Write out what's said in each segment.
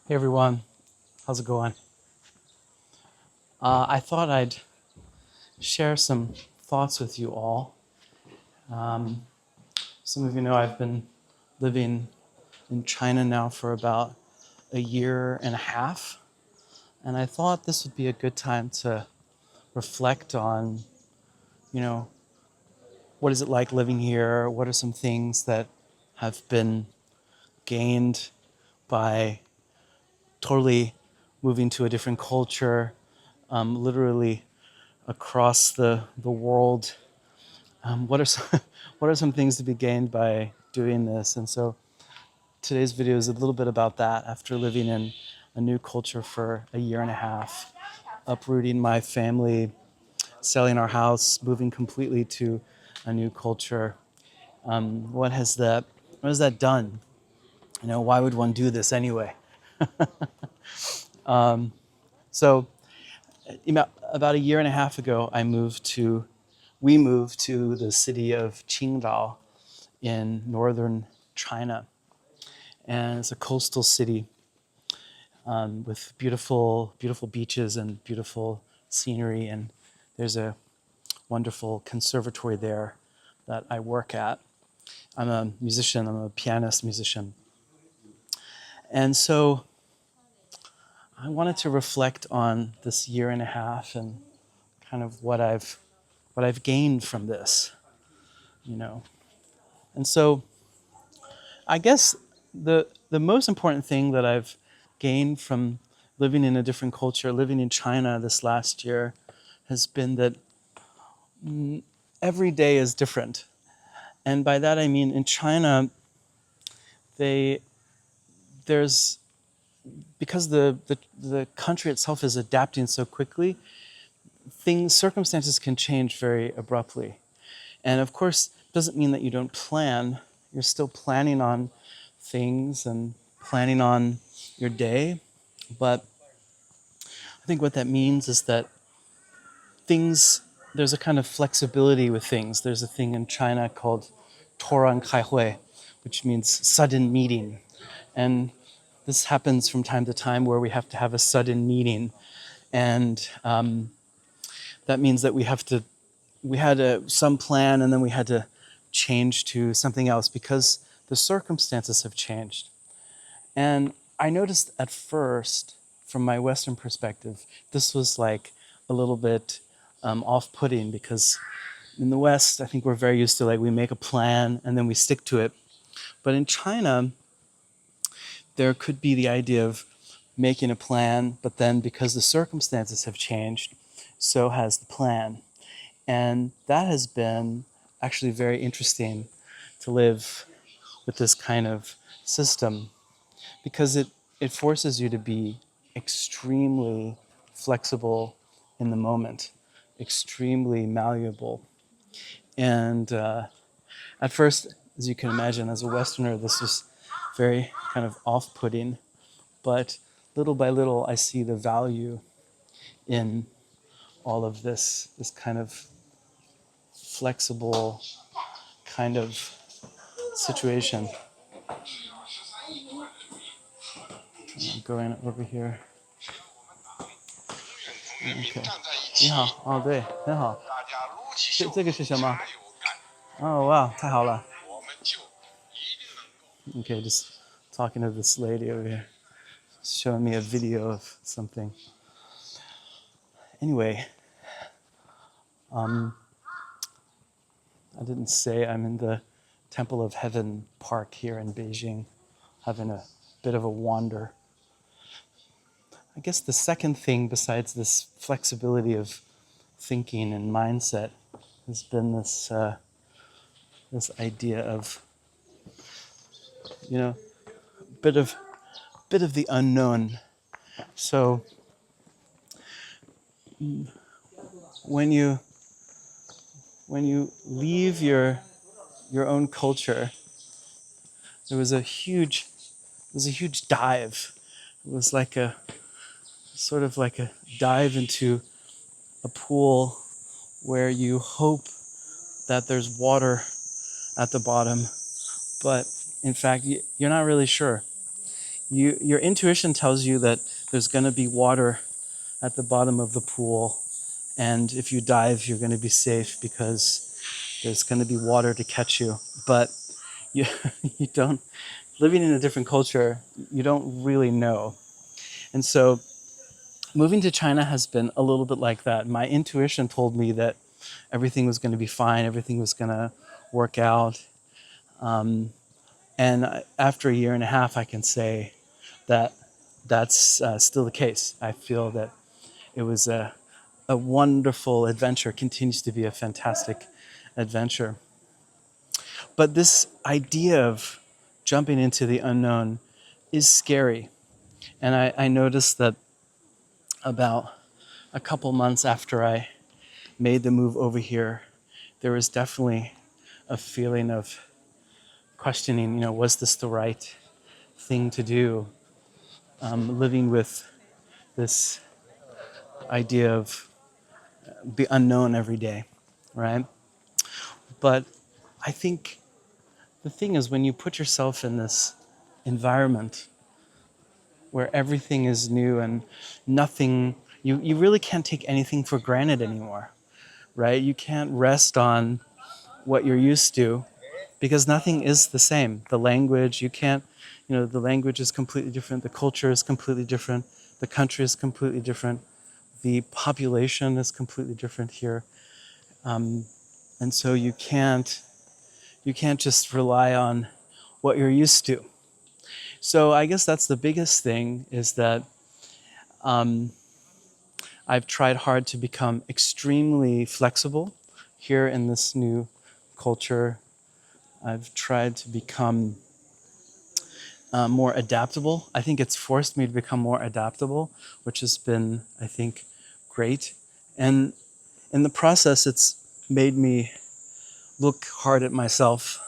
Hey everyone, how's it going? I thought I'd share some thoughts with you all. Um, some of you know I've been living in China now for about a year and a half, and I thought this would be a good time to reflect on, you know, what is it like living here? What are some things that have been gained by totally moving to a different culture, literally across the world. What are some, what are some things to be gained by doing this? And so today's video is a little bit about that. After living in a new culture for a year and a half, uprooting my family, selling our house, moving completely to a new culture. What has that done? Why would one do this anyway? So about a year and a half ago, we moved to the city of Qingdao in northern China. And it's a coastal city with beautiful, beautiful beaches and beautiful scenery. And there's a wonderful conservatory there that I work at. I'm a musician, I'm a pianist musician. And so I wanted to reflect on this year and a half and kind of what I've gained from this, you know. And so I guess the most important thing that I've gained from living in a different culture, living in China this last year, has been that every day is different. And by that I mean in China, there's because the country itself is adapting so quickly, circumstances can change very abruptly. And of course, it doesn't mean that you don't plan. You're still planning on things and planning on your day. But I think what that means is that there's a kind of flexibility with things. There's a thing in China called Toran Kaihui, which means sudden meeting. And this happens from time to time where we have to have a sudden meeting. And that means that we had some plan and then we had to change to something else because the circumstances have changed. And I noticed at first, from my Western perspective, this was like a little bit off-putting because in the West, I think we're very used to like we make a plan and then we stick to it. But in China, there could be the idea of making a plan, but then because the circumstances have changed, so has the plan. And that has been actually very interesting to live with this kind of system because it forces you to be extremely flexible in the moment, extremely malleable. And at first, as you can imagine, as a Westerner, this was very kind of off-putting. But little by little, I see the value in all of this kind of flexible kind of situation. I'm going over here. Okay. 你好，哦，对，很好。这个是什么？哦，哇，太好了。Okay, just talking to this lady over here, showing me a video of something. Anyway, I didn't say I'm in the Temple of Heaven Park here in Beijing, having a bit of a wander. I guess the second thing besides this flexibility of thinking and mindset has been this idea of, bit of the unknown. So when you leave your own culture, there was a huge dive. It was like a sort of like a dive into a pool where you hope that there's water at the bottom, but in fact you're not really sure. your intuition tells you that there's going to be water at the bottom of the pool, and if you dive, you're going to be safe because there's going to be water to catch you. But you, you don't, living in a different culture, you don't really know. And so moving to China has been a little bit like that. My intuition told me that everything was going to be fine, everything was going to work out. And after a year and a half, I can say that that's still the case. I feel that it was a wonderful adventure, continues to be a fantastic adventure. But this idea of jumping into the unknown is scary. And I noticed that about a couple months after I made the move over here, there was definitely a feeling of questioning, was this the right thing to do? Living with this idea of the unknown every day, right? But I think the thing is, when you put yourself in this environment where everything is new and nothing, you really can't take anything for granted anymore, right? You can't rest on what you're used to because nothing is the same. The language, you can't, the language is completely different. The culture is completely different. The country is completely different. The population is completely different here. And so you can't just rely on what you're used to. So I guess that's the biggest thing, is that I've tried hard to become extremely flexible here in this new culture. I've tried to become more adaptable. I think it's forced me to become more adaptable, which has been, I think, great. And in the process, it's made me look hard at myself.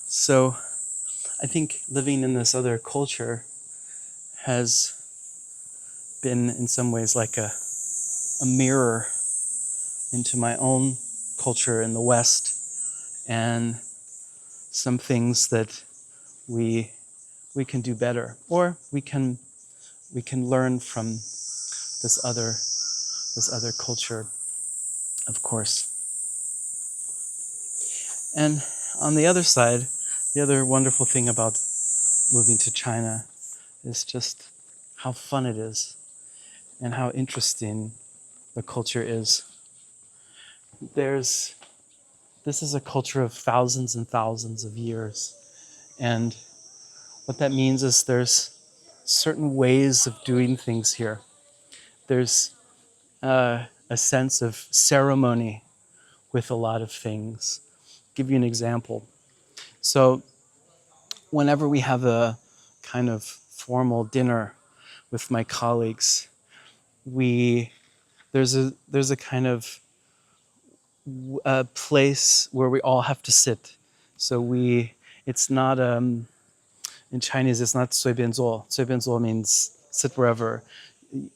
So I think living in this other culture has been in some ways like a mirror into my own culture in the West, and some things that we can do better, or we can learn from this other culture, of course. And on the other side, the other wonderful thing about moving to China is just how fun it is and how interesting the culture is. This is a culture of thousands and thousands of years. And what that means is there's certain ways of doing things here. There's a sense of ceremony with a lot of things. I'll give you an example. So whenever we have a kind of formal dinner with my colleagues, there's a kind of a place where we all have to sit. So it's not in Chinese, it's not 随便坐. 随便坐 means sit wherever.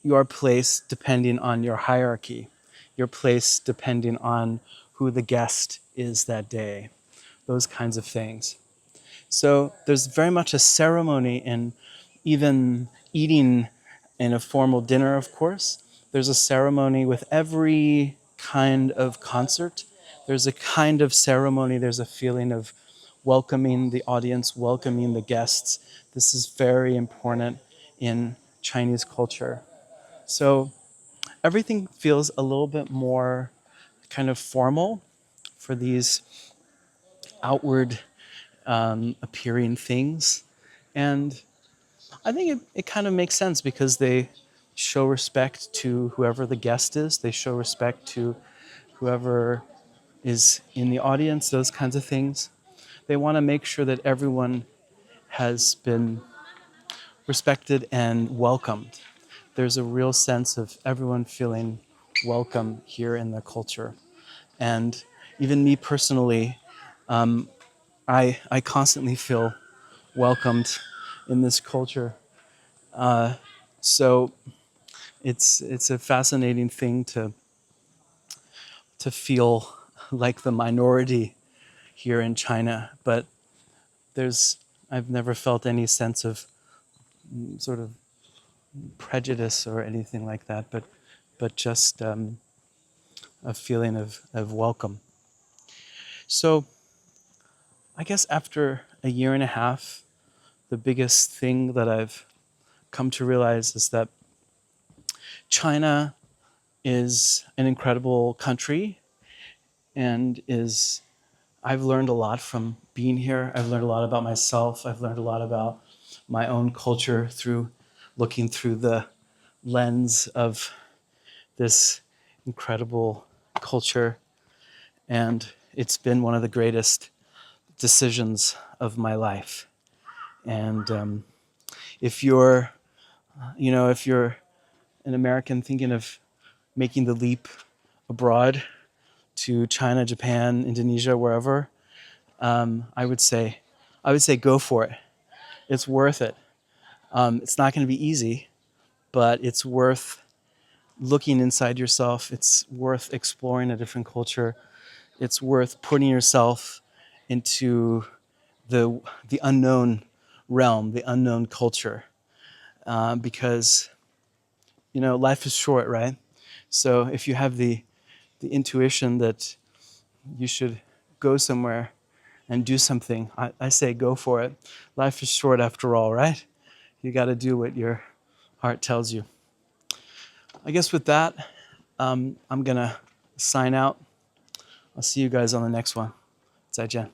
Your place depending on your hierarchy. Your place depending on who the guest is that day. Those kinds of things. So there's very much a ceremony in even eating in a formal dinner, of course. There's a ceremony with every kind of concert. There's a kind of ceremony, there's a feeling of welcoming the audience, welcoming the guests. This is very important in Chinese culture. So everything feels a little bit more kind of formal for these outward appearing things. And I think it kind of makes sense because they show respect to whoever the guest is. They show respect to whoever is in the audience, those kinds of things. They want to make sure that everyone has been respected and welcomed. There's a real sense of everyone feeling welcome here in the culture. And even me personally, I constantly feel welcomed in this culture. So it's a fascinating thing to feel like the minority here in China, but there's I've never felt any sense of sort of prejudice or anything like that, but just a feeling of welcome. So I guess after a year and a half, the biggest thing that I've come to realize is that China is an incredible country and is I've learned a lot from being here. I've learned a lot about myself. I've learned a lot about my own culture through looking through the lens of this incredible culture. And it's been one of the greatest decisions of my life. And if you're, if you're an American thinking of making the leap abroad to China, Japan, Indonesia, wherever, I would say go for it. It's worth it. It's not going to be easy, but it's worth looking inside yourself. It's worth exploring a different culture. It's worth putting yourself into the unknown realm, the unknown culture, because life is short, right? So if you have the intuition that you should go somewhere and do something, I say go for it. Life is short after all, right? You got to do what your heart tells you. I guess with that, I'm gonna sign out. I'll see you guys on the next one. 再见.